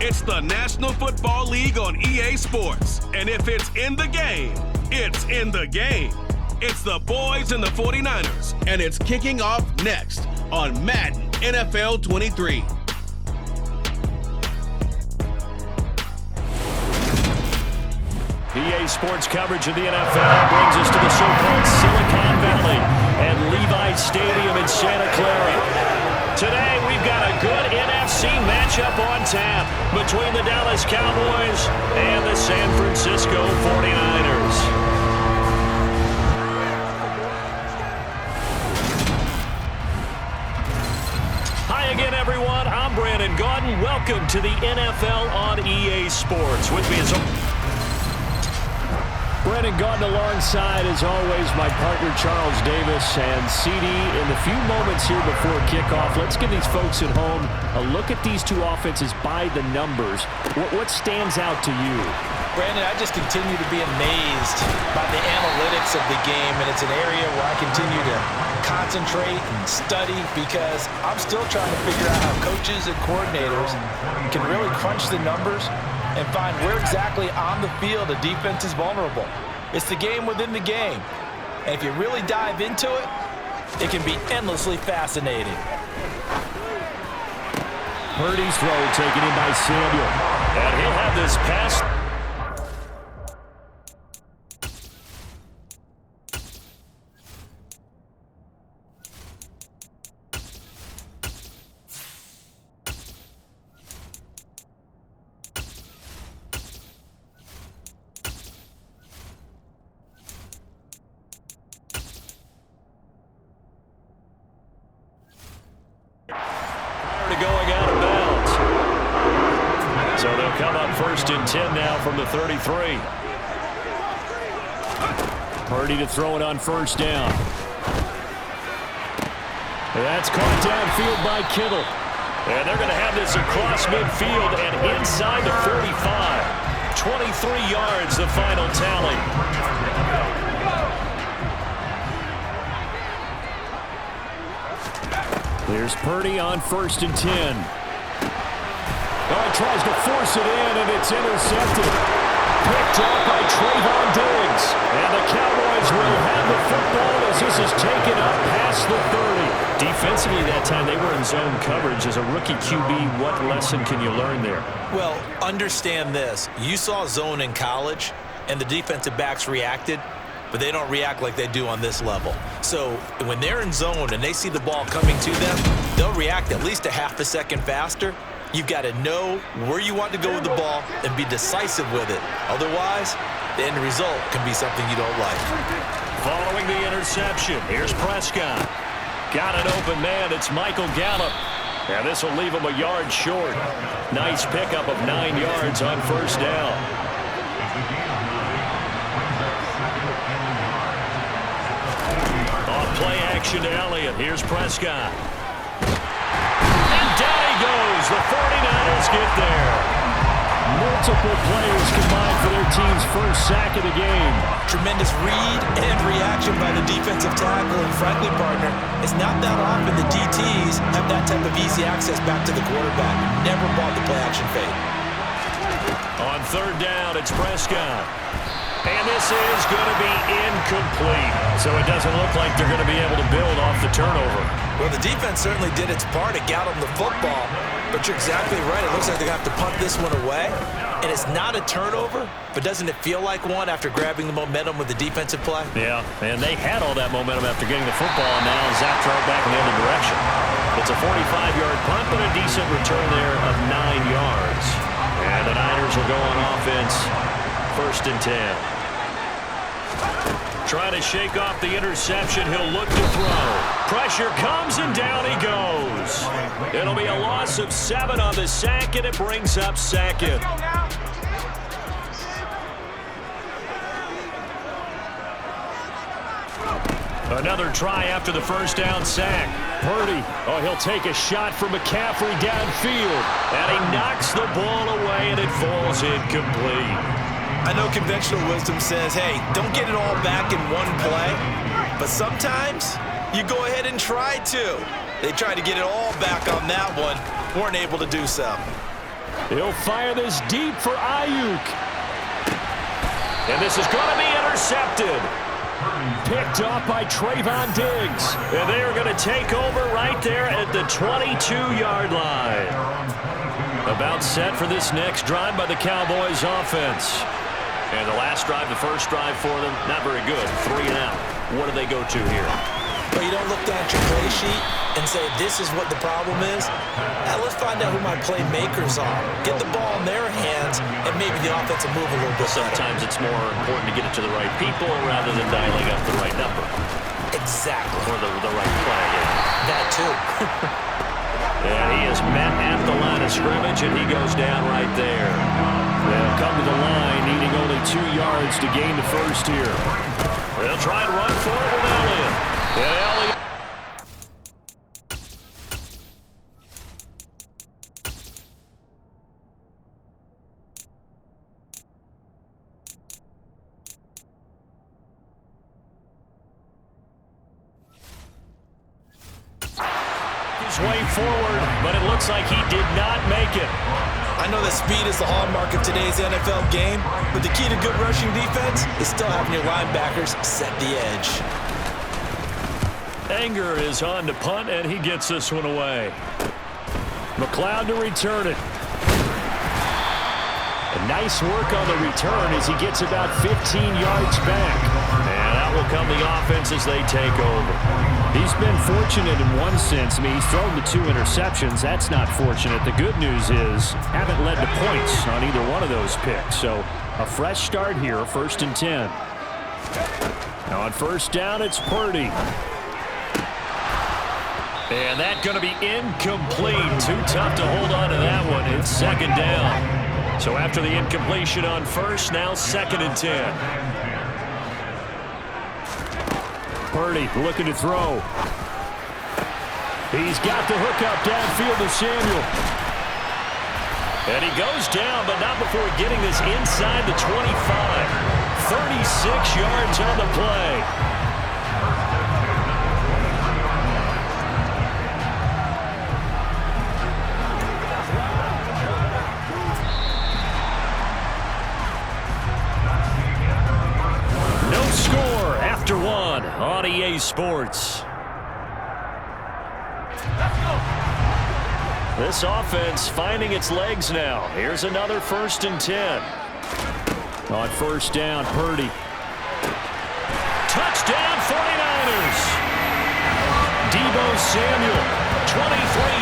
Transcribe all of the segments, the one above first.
It's the National Football League on EA Sports. And if it's in the game, it's in the game. It's the boys and the 49ers. And it's kicking off next on Madden NFL 23. EA Sports coverage of the NFL brings us to the so-called Silicon Valley at Levi Stadium in Santa Clara. Today, we've got a good NFC matchup on tap between the Dallas Cowboys and the San Francisco 49ers. Hi again, everyone. I'm Brandon Gaudin. Welcome to the NFL on EA Sports. With me is Brandon Gaudin alongside, as always, my partner Charles Davis. And CD, in the few moments here before kickoff, let's give these folks at home a look at these two offenses by the numbers. What stands out to you? Brandon, I just continue to be amazed by the analytics of the game, and it's an area where I continue to concentrate and study because I'm still trying to figure out how coaches and coordinators can really crunch the numbers and find where exactly on the field a defense is vulnerable. It's the game within the game. And if you really dive into it, it can be endlessly fascinating. Purdy's throw taken in by Samuel. And he'll have this pass. Going out of bounds. So they'll come up 1st and 10 now from the 33. Purdy to throw it on 1st down. That's caught downfield by Kittle. And they're going to have this across midfield and inside the 45. 23 yards, the final tally. Here's Purdy on 1st and 10. Oh, he tries to force it in, and it's intercepted. Picked up by Trayvon Diggs. And the Cowboys will have the football as this is taken up past the 30. Defensively that time, they were in zone coverage. As a rookie QB, what lesson can you learn there? Well, understand this. You saw zone in college, and the defensive backs reacted, but they don't react like they do on this level. So when they're in zone and they see the ball coming to them, they'll react at least a half a second faster. You've got to know where you want to go with the ball and be decisive with it. Otherwise, the end result can be something you don't like. Following the interception, here's Prescott. Got an open man. It's Michael Gallup. And this will leave him a yard short. Nice pickup of 9 yards on 1st down. Play action to Elliott. Here's Prescott. And down he goes. The 49ers get there. Multiple players combined for their team's first sack of the game. Tremendous read and reaction by the defensive tackle. And frankly, partner, it's not that often the DTs have that type of easy access back to the quarterback. Never bought the play action fake. On 3rd down, it's Prescott. And this is going to be incomplete. So it doesn't look like they're going to be able to build off the turnover. Well, the defense certainly did its part. It got them the football. But you're exactly right. It looks like they're going to have to punt this one away. And it's not a turnover, but doesn't it feel like one after grabbing the momentum with the defensive play? Yeah, and they had all that momentum after getting the football, and now zapped right back in the other direction. It's a 45-yard punt, but a decent return there of 9 yards. And the Niners will go on offense. 1st and 10. Trying to shake off the interception. He'll look to throw. Pressure comes, and down he goes. It'll be a loss of 7 on the sack, and it brings up 2nd. Another try after the 1st down sack. Purdy. Oh, he'll take a shot from McCaffrey downfield. And he knocks the ball away, and it falls incomplete. I know conventional wisdom says, hey, don't get it all back in one play. But sometimes you go ahead and try to. They tried to get it all back on that one. Weren't able to do so. He'll fire this deep for Ayuk. And this is going to be intercepted. Picked off by Trayvon Diggs. And they are going to take over right there at the 22-yard line. About set for this next drive by the Cowboys offense. And the last drive, the first drive for them, not very good. 3 and out. What do they go to here? Well, you don't look down at your play sheet and say, this is what the problem is. Now, let's find out who my playmakers are. Get the ball in their hands, and maybe the offense will move a little bit Sometimes better. It's more important to get it to the right people rather than dialing up the right number. Exactly. Or the right play. That, too. And he is met at the line of scrimmage, and he goes down right there. They'll come to the line, needing only 2 yards to gain the first here. They'll try and run for it with Elliott. And Elliott. His way forward, but it looks like he did not make it. I know that speed is the hallmark of today's NFL game, but the key to good rushing defense is still having your linebackers set the edge. Anger is on to punt, and he gets this one away. McLeod to return it. And nice work on the return as he gets about 15 yards back. And out will come the offense as they take over. He's been fortunate in one sense. I mean, he's thrown the 2 interceptions. That's not fortunate. The good news is haven't led to points on either one of those picks. So a fresh start here, 1st and 10. Now on first down, it's Purdy. And that's going to be incomplete. Too tough to hold on to that one. It's 2nd down. So after the incompletion on first, now 2nd and 10. Purdy looking to throw. He's got the hook up downfield to Samuel. And he goes down, but not before getting this inside the 25. 36 yards on the play. After 1 on EA Sports. This offense finding its legs now. Here's another 1st and 10. On first down, Purdy. Touchdown 49ers. Deebo Samuel, 23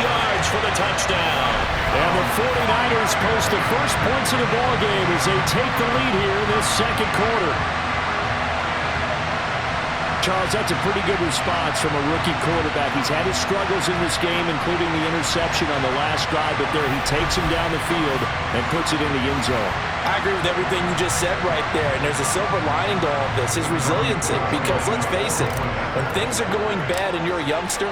yards for the touchdown. And the 49ers post the first points of the ballgame as they take the lead here in this 2nd quarter. Charles, that's a pretty good response from a rookie quarterback. He's had his struggles in this game, including the interception on the last drive, but there he takes him down the field and puts it in the end zone. I agree with everything you just said right there, and there's a silver lining to all of this, his resiliency, because let's face it, when things are going bad and you're a youngster,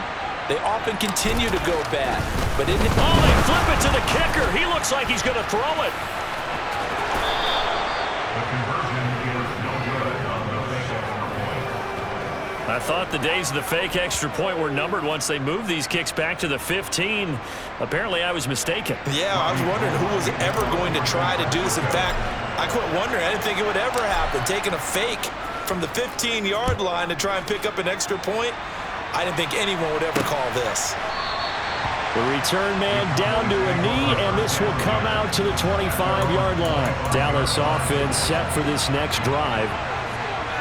they often continue to go bad. But they flip it to the kicker. He looks like he's going to throw it. I thought the days of the fake extra point were numbered once they moved these kicks back to the 15. Apparently, I was mistaken. Yeah, I was wondering who was ever going to try to do this. In fact, I quit wondering. I didn't think it would ever happen. Taking a fake from the 15-yard line to try and pick up an extra point, I didn't think anyone would ever call this. The return man down to a knee, and this will come out to the 25-yard line. Dallas offense set for this next drive.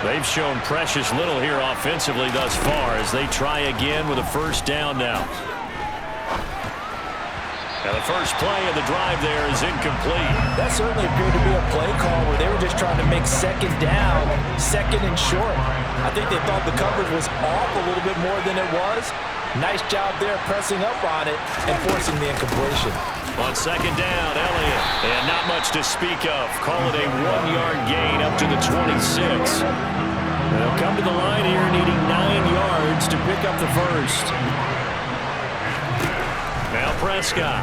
They've shown precious little here offensively thus far as they try again with a first down now. And the first play of the drive there is incomplete. That certainly appeared to be a play call where they were just trying to make 2nd down, 2nd and short. I think they thought the coverage was off a little bit more than it was. Nice job there pressing up on it and forcing the incompletion. On 2nd down, Elliott. And not much to speak of. Call it a 1-yard gain up to the 26. They'll come to the line here needing 9 yards to pick up the first. Now Prescott.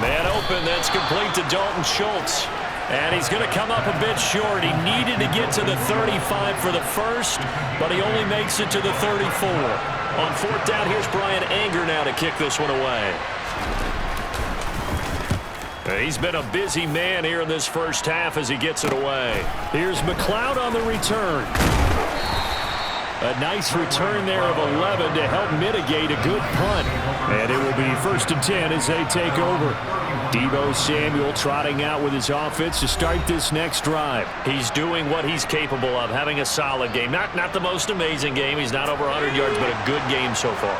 Man open, that's complete to Dalton Schultz. And he's going to come up a bit short. He needed to get to the 35 for the first, but he only makes it to the 34. On 4th down, here's Brian Anger now to kick this one away. He's been a busy man here in this first half as he gets it away. Here's McLeod on the return. A nice return there of 11 to help mitigate a good punt. And it will be 1st and 10 as they take over. Deebo Samuel trotting out with his offense to start this next drive. He's doing what he's capable of, having a solid game. Not the most amazing game. He's not over 100 yards, but a good game so far.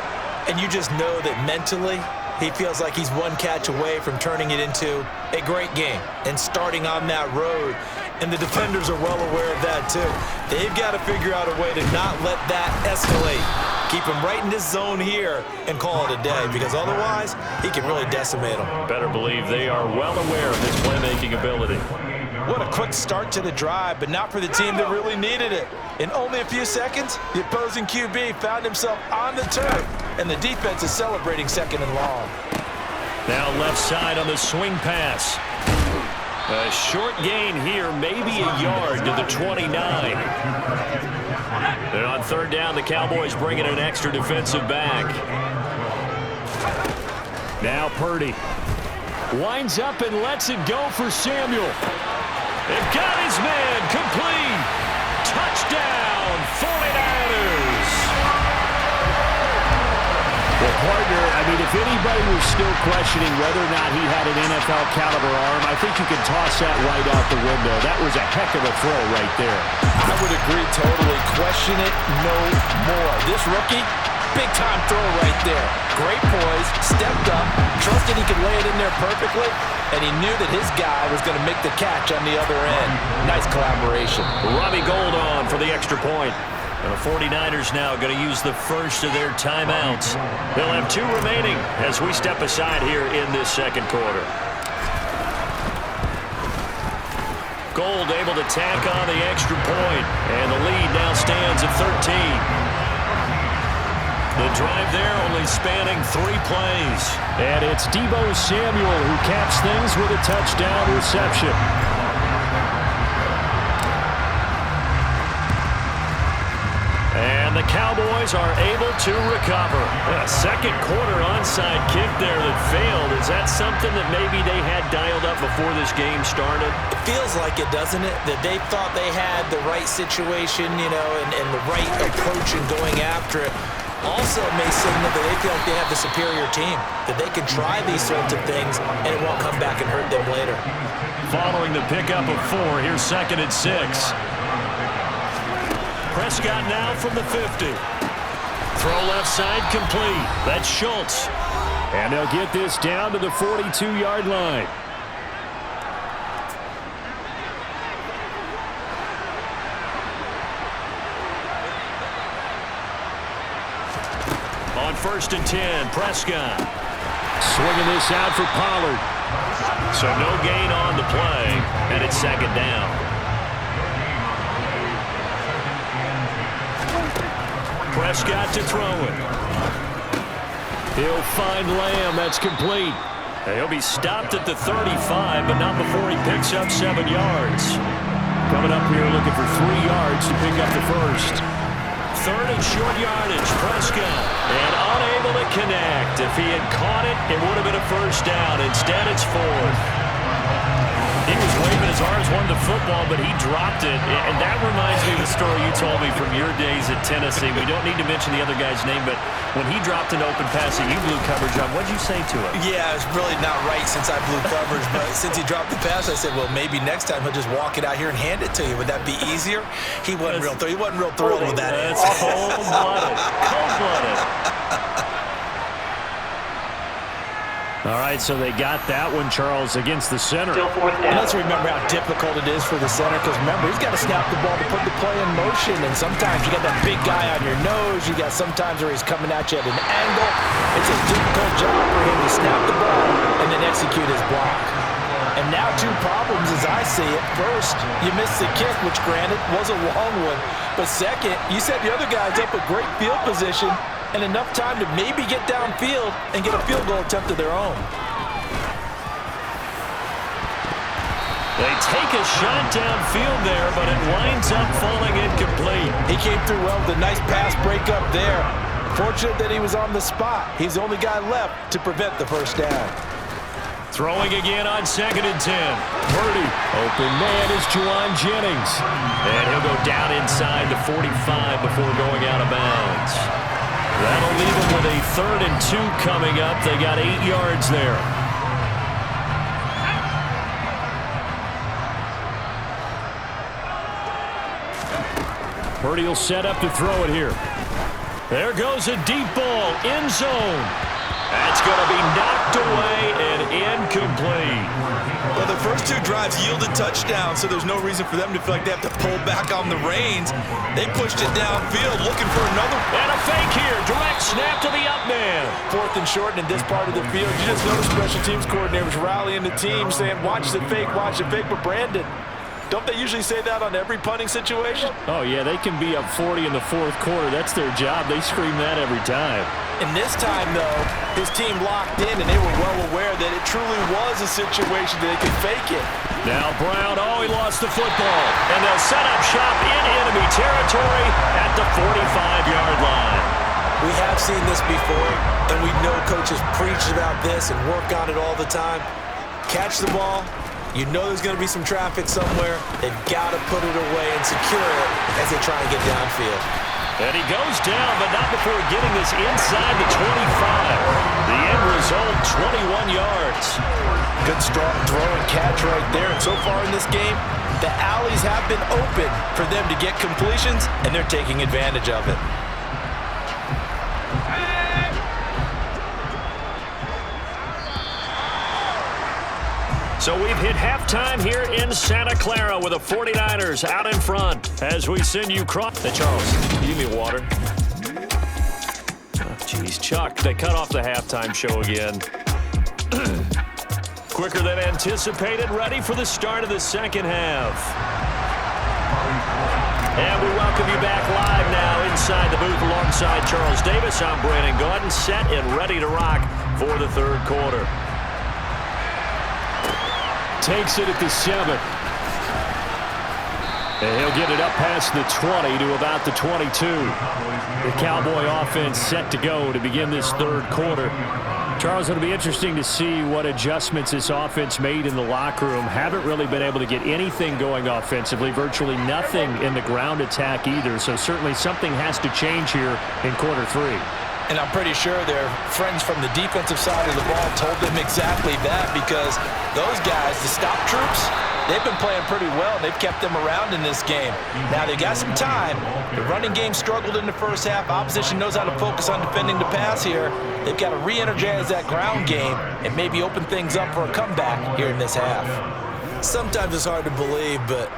And you just know that mentally, he feels like he's one catch away from turning it into a great game and starting on that road. And the defenders are well aware of that, too. They've got to figure out a way to not let that escalate. Keep him right in this zone here and call it a day, because otherwise he can really decimate them. Better believe they are well aware of his playmaking ability. What a quick start to the drive, but not for the team that really needed it. In only a few seconds, the opposing QB found himself on the turf, and the defense is celebrating 2nd and long. Now left side on the swing pass. A short gain here, maybe a yard to the 29. And on 3rd down, the Cowboys bring in an extra defensive back. Now Purdy winds up and lets it go for Samuel. They've got his man complete. Touchdown, 49ers. Well, partner, I mean, if anybody was still questioning whether or not he had an NFL caliber arm, I think you can toss that right out the window. That was a heck of a throw right there. I would agree totally. Question it no more. This rookie, big-time throw right there. Great poise, stepped up, trusted he could lay it in there perfectly, and he knew that his guy was going to make the catch on the other end. Nice collaboration. Robbie Gould on for the extra point. The 49ers now going to use the first of their timeouts. They'll have 2 remaining as we step aside here in this 2nd quarter. Gould able to tack on the extra point, and the lead now stands at 13. The drive there only spanning 3 plays. And it's Deebo Samuel who caps things with a touchdown reception. And the Cowboys are able to recover. A 2nd quarter onside kick there that failed. Is that something that maybe they had dialed up before this game started? It feels like it, doesn't it? That they thought they had the right situation, you know, and the right approach in going after it. Also may signal that they feel like they have the superior team, that they can try these sorts of things and it won't come back and hurt them later. Following the pickup of 4, here's 2nd and 6. Prescott now from the 50. Throw left side complete. That's Schultz. And they'll get this down to the 42-yard line. On 1st and 10, Prescott. Swinging this out for Pollard. So no gain on the play, and it's 2nd down. Prescott to throw it. He'll find Lamb. That's complete. He'll be stopped at the 35, but not before he picks up 7 yards. Coming up here looking for 3 yards to pick up the first. 3rd and short yardage, Prescott. And unable to connect. If he had caught it, it would have been a 1st down. Instead, it's 4th. He was waving his arms, wanted the football, but he dropped it. And that reminds me of the story you told me from your days at Tennessee. We don't need to mention the other guy's name, but when he dropped an open pass that you blew coverage on, what did you say to him? Yeah, it's really not right since I blew coverage, but since he dropped the pass, I said, well, maybe next time he'll just walk it out here and hand it to you. Would that be easier? He wasn't real thrilled with that. That's cold-blooded. Cold-blooded. All right, so they got that one, Charles, against the center. And let's remember how difficult it is for the center, because remember, he's got to snap the ball to put the play in motion, and sometimes you got that big guy on your nose. You got sometimes where he's coming at you at an angle. It's a difficult job for him to snap the ball and then execute his block. And now 2 problems as I see it. First, you missed the kick, which granted was a long one. But second, you set the other guys up a great field position and enough time to maybe get downfield and get a field goal attempt of their own. They take a shot downfield there, but it winds up falling incomplete. He came through well with a nice pass breakup there. Fortunate that he was on the spot. He's the only guy left to prevent the 1st down. Throwing again on 2nd and 10. Purdy. Open man is Juwan Jennings. And he'll go down inside the 45 before going out of bounds. That'll leave them with a 3rd and 2 coming up. They got 8 yards there. Purdy will set up to throw it here. There goes a deep ball, end zone. That's going to be knocked away and incomplete. Well, the first 2 drives yielded touchdowns, so there's no reason for them to feel like they have to pull back on the reins. They pushed it downfield, looking for another. And a fake here. Direct snap to the up man. 4th and short in this part of the field. You just notice special teams coordinators rallying the team, saying, watch the fake, but Brandon, don't they usually say that on every punting situation? Oh, yeah, they can be up 40 in the 4th quarter. That's their job. They scream that every time. And this time, though, his team locked in, and they were well aware that it truly was a situation that they could fake it. Now Brown, he lost the football. And they'll set up shop in enemy territory at the 45-yard line. We have seen this before, and we know coaches preach about this and work on it all the time. Catch the ball. You know there's going to be some traffic somewhere. They've got to put it away and secure it as they try and get downfield. And he goes down, but not before getting this inside the 25. The end result, 21 yards. Good strong throw and catch right there. And so far in this game, the alleys have been open for them to get completions, and they're taking advantage of it. So we've hit halftime here in Santa Clara with the 49ers out in front as we send you cross. Hey, Charles, give me water. Jeez, Chuck, they cut off the halftime show again. Quicker than anticipated, ready for the start of the second half. And we welcome you back live now inside the booth alongside Charles Davis. I'm Brandon Gordon, set and ready to rock for the 3rd quarter. Takes it at the 7. And he'll get it up past the 20 to about the 22. The Cowboy offense set to go to begin this 3rd quarter. Charles, it'll be interesting to see what adjustments this offense made in the locker room. Haven't really been able to get anything going offensively, virtually nothing in the ground attack either. So certainly something has to change here in quarter 3. And I'm pretty sure their friends from the defensive side of the ball told them exactly that, because those guys, the stop troops, they've been playing pretty well. They've kept them around in this game. Now, they got some time. The running game struggled in the first half. Opposition knows how to focus on defending the pass here. They've got to re-energize that ground game and maybe open things up for a comeback here in this half. Sometimes it's hard to believe, but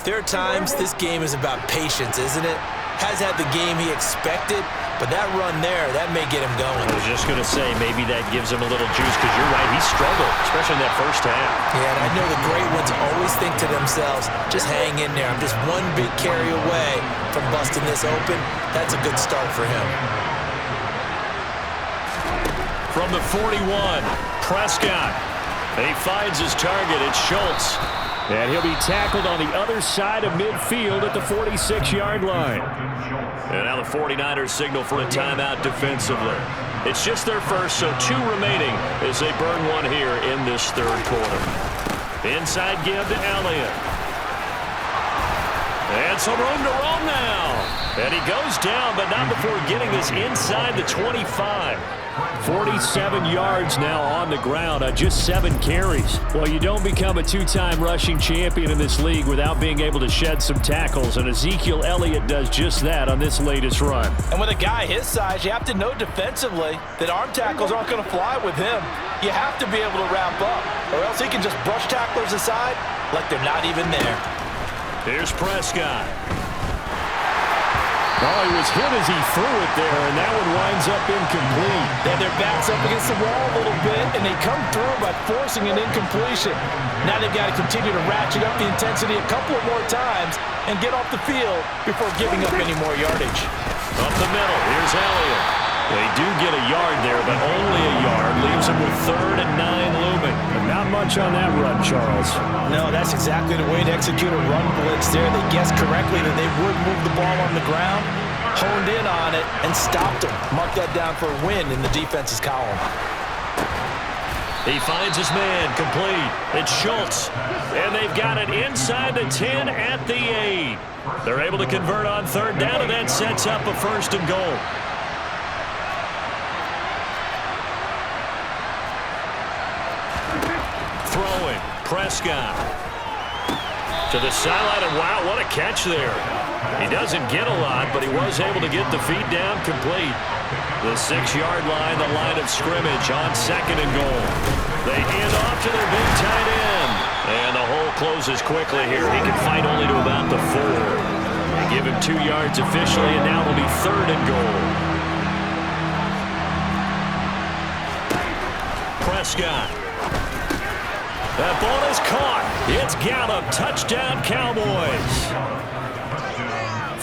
there are times this game is about patience, isn't it? Has had the game he expected, but that run there, that may get him going. I was just going to say, maybe that gives him a little juice, because you're right, he struggled, especially in that first half. Yeah, and I know the great ones always think to themselves, just hang in there. I'm just one big carry away from busting this open. That's a good start for him. From the 41, Prescott. He finds his target. It's Schultz. And he'll be tackled on the other side of midfield at the 46-yard line. And now the 49ers signal for a timeout defensively. It's just their first, so 2 remaining as they burn one here in this 3rd quarter. Inside give to Elliott. And some room to roam now. And he goes down, but not before getting this inside the 25. 47 yards now on the ground on just 7 carries. Well, you don't become a 2-time rushing champion in this league without being able to shed some tackles, and Ezekiel Elliott does just that on this latest run. And with a guy his size, you have to know defensively that arm tackles aren't going to fly with him. You have to be able to wrap up, or else he can just brush tacklers aside like they're not even there. Here's Prescott. Oh, he was hit as he threw it there, and that one winds up incomplete. They have their backs up against the wall a little bit, and they come through by forcing an incompletion. Now they've got to continue to ratchet up the intensity a couple of more times and get off the field before giving up any more yardage. Up the middle, here's Elliott. They do get a yard there, but only a yard. Leaves them with 3rd and 9 looming. But not much on that run, Charles. No, that's exactly the way to execute a run blitz there. They guessed correctly that they would move the ball on the ground, honed in on it, and stopped them. Mark that down for a win in the defense's column. He finds his man, complete. It's Schultz. And they've got it inside the 10 at the 8. They're able to convert on third down, and that sets up a 1st and goal. Throwing, Prescott. To the sideline, and wow, what a catch there. He doesn't get a lot, but he was able to get the feet down complete. The 6-yard line, the line of scrimmage on 2nd and goal. They hand off to their big tight end. And the hole closes quickly here. He can fight only to about the 4. They give him 2 yards officially, and now it'll be 3rd and goal. Prescott. That ball is caught. It's Gallup. Touchdown, Cowboys.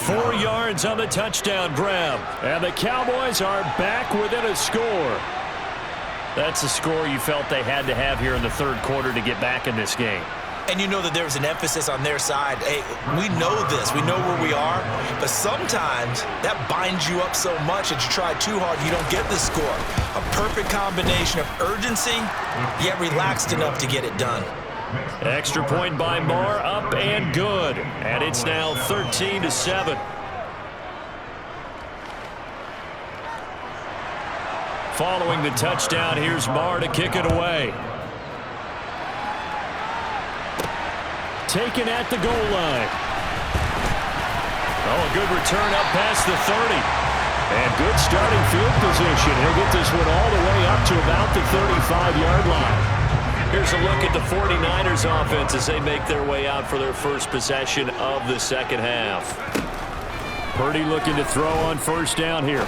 4 yards on the touchdown grab. And the Cowboys are back within a score. That's a score you felt they had to have here in the 3rd quarter to get back in this game. And you know that there was an emphasis on their side. Hey, we know this. We know where we are. But sometimes that binds you up so much that you try too hard, you don't get the score. A perfect combination of urgency, yet relaxed enough to get it done. Extra point by Moore, up and good. And it's now 13-7. Following the touchdown, here's Marr to kick it away. Taken at the goal line. Oh, a good return up past the 30. And good starting field position. He'll get this one all the way up to about the 35-yard line. Here's a look at the 49ers offense as they make their way out for their first possession of the 2nd half. Purdy looking to throw on 1st down here.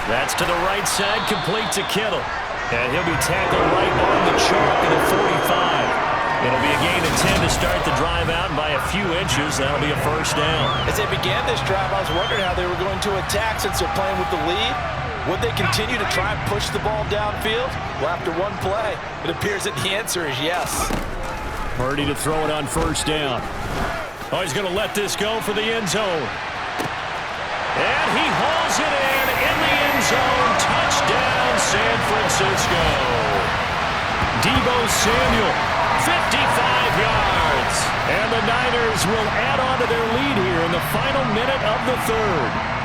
That's to the right side, complete to Kittle. And he'll be tackled right on the chalk at the 45. It'll be a gain of 10 to start the drive out, and by a few inches, that'll be a 1st down. As they began this drive, I was wondering how they were going to attack since they're playing with the lead. Would they continue to try and push the ball downfield? Well, after one play, it appears that the answer is yes. Purdy to throw it on 1st down. Oh, he's going to let this go for the end zone. And he hauls it in the end zone. Touchdown, San Francisco. Deebo Samuel, 55 yards. And the Niners will add on to their lead here in the final minute of the 3rd.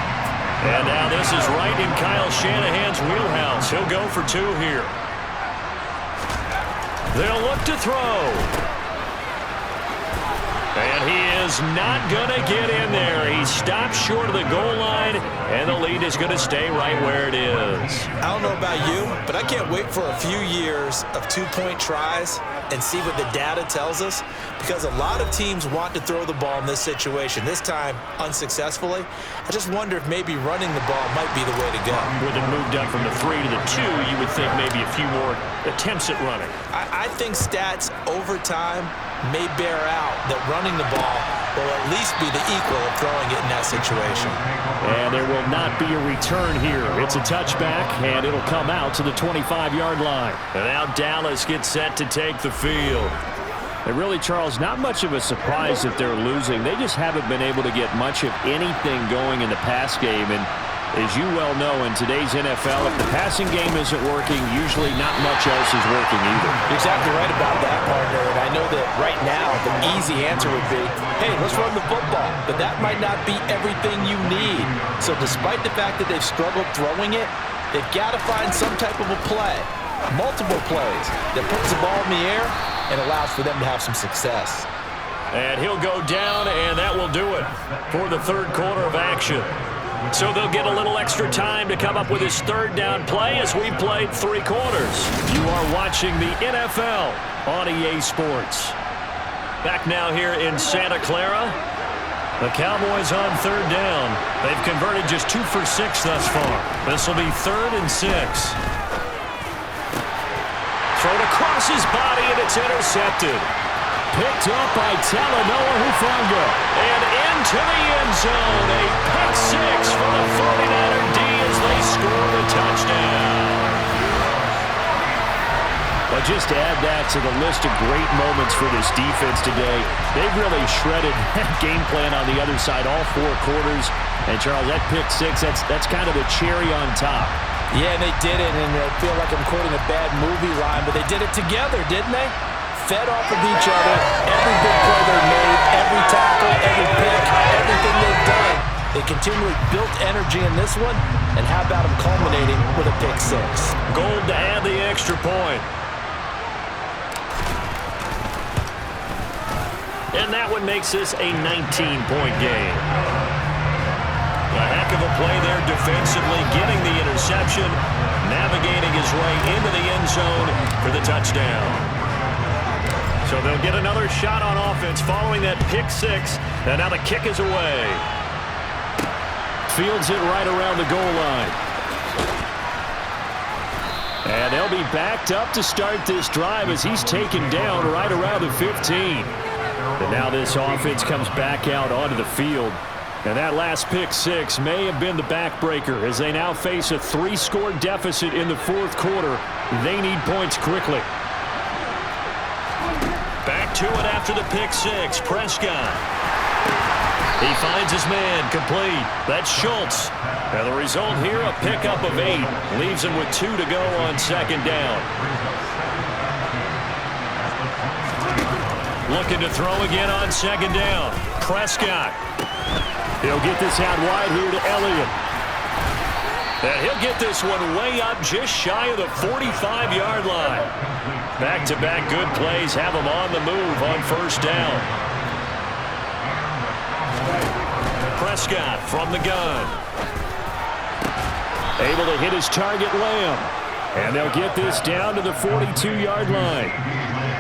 And now this is right in Kyle Shanahan's wheelhouse. He'll go for 2 here. They'll look to throw. And he is not going to get in there. He stops short of the goal line, and the lead is going to stay right where it is. I don't know about you, but I can't wait for a few years of 2-point tries and see what the data tells us, because a lot of teams want to throw the ball in this situation, this time unsuccessfully. I just wonder if maybe running the ball might be the way to go. With it moved up from the 3 to the 2, you would think maybe a few more attempts at running. I think stats over time may bear out that running the ball will at least be the equal of throwing it in that situation. And there will not be a return here. It's a touchback, and it'll come out to the 25-yard line. And now Dallas gets set to take the field. And really, Charles, not much of a surprise that they're losing. They just haven't been able to get much of anything going in the pass game. And as you well know, in today's NFL, if the passing game isn't working, usually not much else is working either. You're exactly right about that, partner. And I know that right now the easy answer would be, hey, let's run the football. But that might not be everything you need. So despite the fact that they've struggled throwing it, they've got to find some type of a play, multiple plays, that puts the ball in the air and allows for them to have some success. And he'll go down, and that will do it for the 3rd quarter of action. So they'll get a little extra time to come up with his 3rd down play as we played 3 quarters. You are watching the NFL on EA Sports. Back now here in Santa Clara. The Cowboys on 3rd down. They've converted just 2 for 6 thus far. This will be 3rd and 6. Thrown across his body, and it's intercepted. Picked up by Talanoa Hufanga. And into the end zone. A pick 6 for the 49er D as they score the touchdown. But just to add that to the list of great moments for this defense today, they've really shredded that game plan on the other side all 4 quarters. And, Charles, that pick 6, that's kind of the cherry on top. Yeah, they did it, and I feel like I'm quoting a bad movie line, but they did it together, didn't they? Fed off of each other, every big play they made, every tackle, every pick, everything they've done. They continually built energy in this one, and how about them culminating with a pick six? Gold to add the extra point. And that one makes this a 19-point game. A heck of a play there defensively, getting the interception, navigating his way into the end zone for the touchdown. So they'll get another shot on offense following that pick six, and now the kick is away. Fields it right around the goal line. And they'll be backed up to start this drive as he's taken down right around the 15. And now this offense comes back out onto the field. And that last pick six may have been the backbreaker as they now face a 3-score deficit in the fourth quarter. They need points quickly. Back to it after the pick six. Prescott. He finds his man complete. That's Schultz. And the result here, a pickup of 8. Leaves him with 2 to go on second down. Looking to throw again on second down. Prescott. He'll get this out wide here to Elliott. And he'll get this one way up just shy of the 45-yard line. Back-to-back good plays have him on the move on first down. Prescott from the gun. Able to hit his target, Lamb. And they'll get this down to the 42-yard line.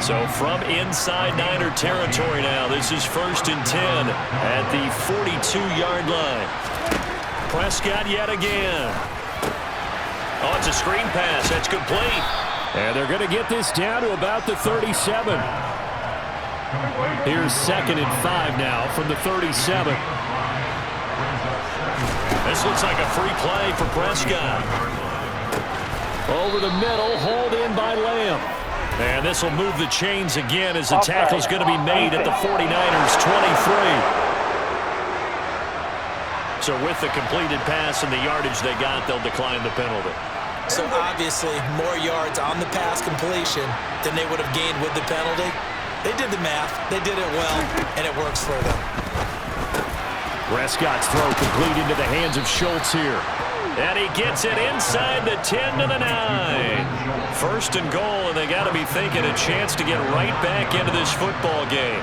So from inside Niner territory now, this is 1st and 10 at the 42-yard line. Prescott yet again. Oh, it's a screen pass. That's complete. And they're going to get this down to about the 37. Here's 2nd and 5 now from the 37. This looks like a free play for Prescott. Over the middle, hauled in by Lamb. And this will move the chains again as the tackle's going to be made at the 49ers' 23. So with the completed pass and the yardage they got, they'll decline the penalty. So obviously more yards on the pass completion than they would have gained with the penalty. They did the math. They did it well, and it works for them. Prescott's throw complete into the hands of Schultz here. And he gets it inside the 10 to the 9. 1st and goal, and they got to be thinking a chance to get right back into this football game.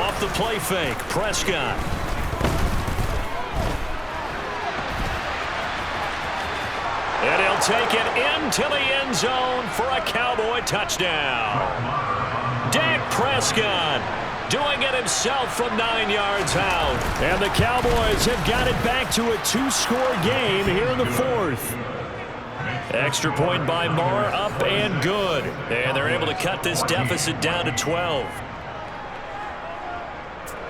Off the play fake, Prescott. And he'll take it into the end zone for a Cowboy touchdown. Dak Prescott doing it himself from 9 yards out. And the Cowboys have got it back to a 2-score game here in the fourth. Extra point by Marr, up and good. And they're able to cut this deficit down to 12.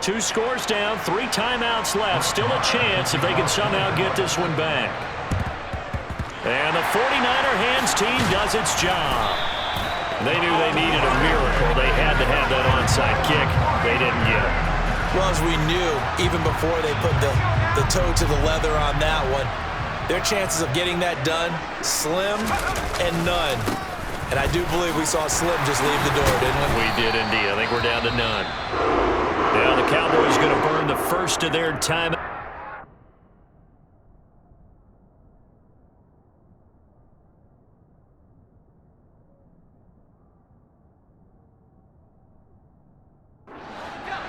2 scores down, 3 timeouts left. Still a chance if they can somehow get this one back. And the 49er hands team does its job. They knew they needed a miracle. They had to have that onside kick. They didn't get it. Well, as we knew, even before they put the toe to the leather on that one, their chances of getting that done, slim and none. And I do believe we saw Slim just leave the door, didn't we? We did indeed. I think we're down to none. Now the Cowboys going to burn the first of their time.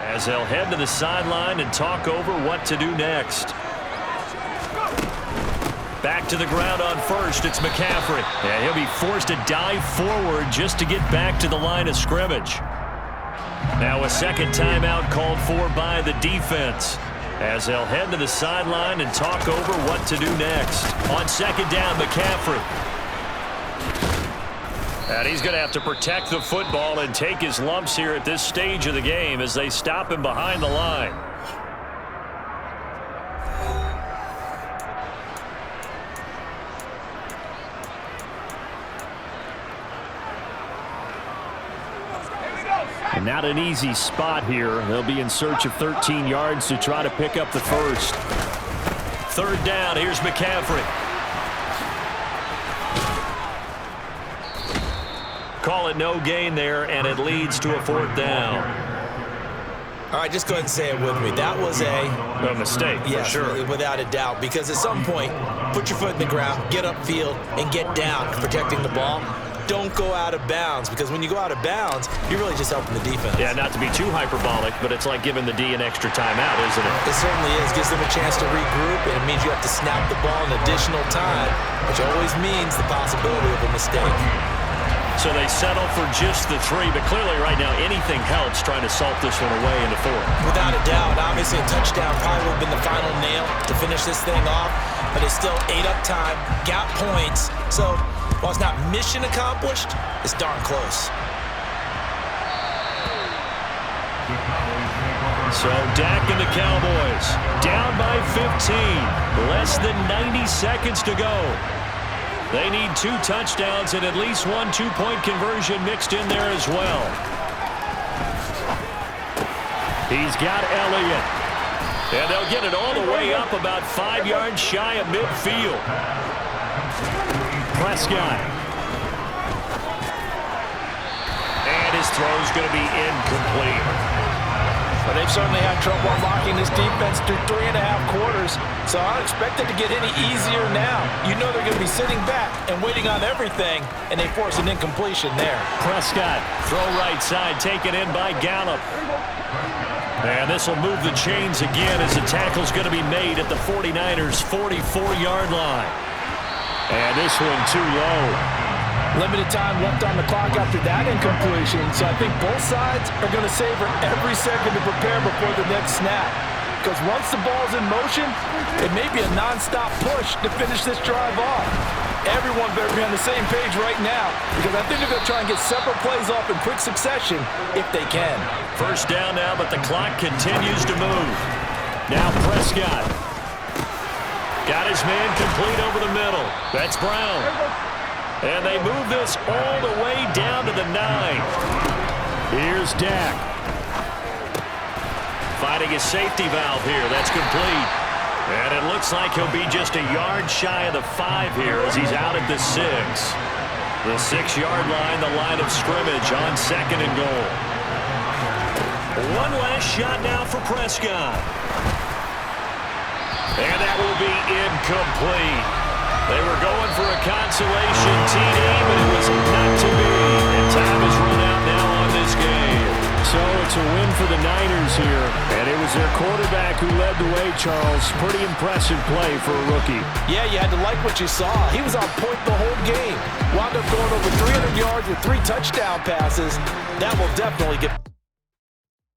As they'll head to the sideline and talk over what to do next. Back to the ground on first, it's McCaffrey. And he'll be forced to dive forward just to get back to the line of scrimmage. Now a second timeout called for by the defense. As they'll head to the sideline and talk over what to do next. On second down, McCaffrey. And he's going to have to protect the football and take his lumps here at this stage of the game as they stop him behind the line. And not an easy spot here. They'll be in search of 13 yards to try to pick up the first. Third down, here's McCaffrey. Call it no gain there, and it leads to a 4th down. All right, just go ahead and say it with me. That was a mistake, yes, for sure. Without a doubt, because at some point, put your foot in the ground, get upfield, and get down protecting the ball. Don't go out of bounds, because when you go out of bounds, you're really just helping the defense. Yeah, not to be too hyperbolic, but it's like giving the D an extra timeout, isn't it? It certainly is. Gives them a chance to regroup, and it means you have to snap the ball an additional time, which always means the possibility of a mistake. So they settle for just the 3, but clearly right now anything helps trying to salt this one away into 4. Without a doubt, obviously a touchdown probably would have been the final nail to finish this thing off, but it's still ate up time, got points, so while it's not mission accomplished, it's darn close. So Dak and the Cowboys down by 15, less than 90 seconds to go. They need 2 touchdowns and at least 1 2-point conversion mixed in there as well. He's got Elliott. And they'll get it all the way up about 5 yards shy of midfield. Prescott. And his throw's going to be incomplete. But they've certainly had trouble unlocking this defense through 3.5 quarters, so I don't expect it to get any easier now. You know they're going to be sitting back and waiting on everything, and they force an incompletion there. Prescott, throw right side, taken in by Gallup. And this will move the chains again as the tackle's going to be made at the 49ers' 44-yard line. And this one too low. Limited time left on the clock after that incompletion, so I think both sides are going to savor every second to prepare before the next snap. Because once the ball's in motion, it may be a non-stop push to finish this drive off. Everyone better be on the same page right now, because I think they're going to try and get several plays off in quick succession if they can. First down now, but the clock continues to move. Now Prescott. Got his man complete over the middle. That's Brown. And they move this all the way down to the 9. Here's Dak. Finding his safety valve here. That's complete. And it looks like he'll be just a yard shy of the 5 here as he's out at the 6. The 6-yard line, the line of scrimmage on 2nd and goal. One last shot now for Prescott. And that will be incomplete. They were going for a consolation TD, but it was not to be. And time has run out now on this game. So it's a win for the Niners here. And it was their quarterback who led the way, Charles. Pretty impressive play for a rookie. Yeah, you had to like what you saw. He was on point the whole game. Wound up going over 300 yards with 3 touchdown passes. That will definitely get...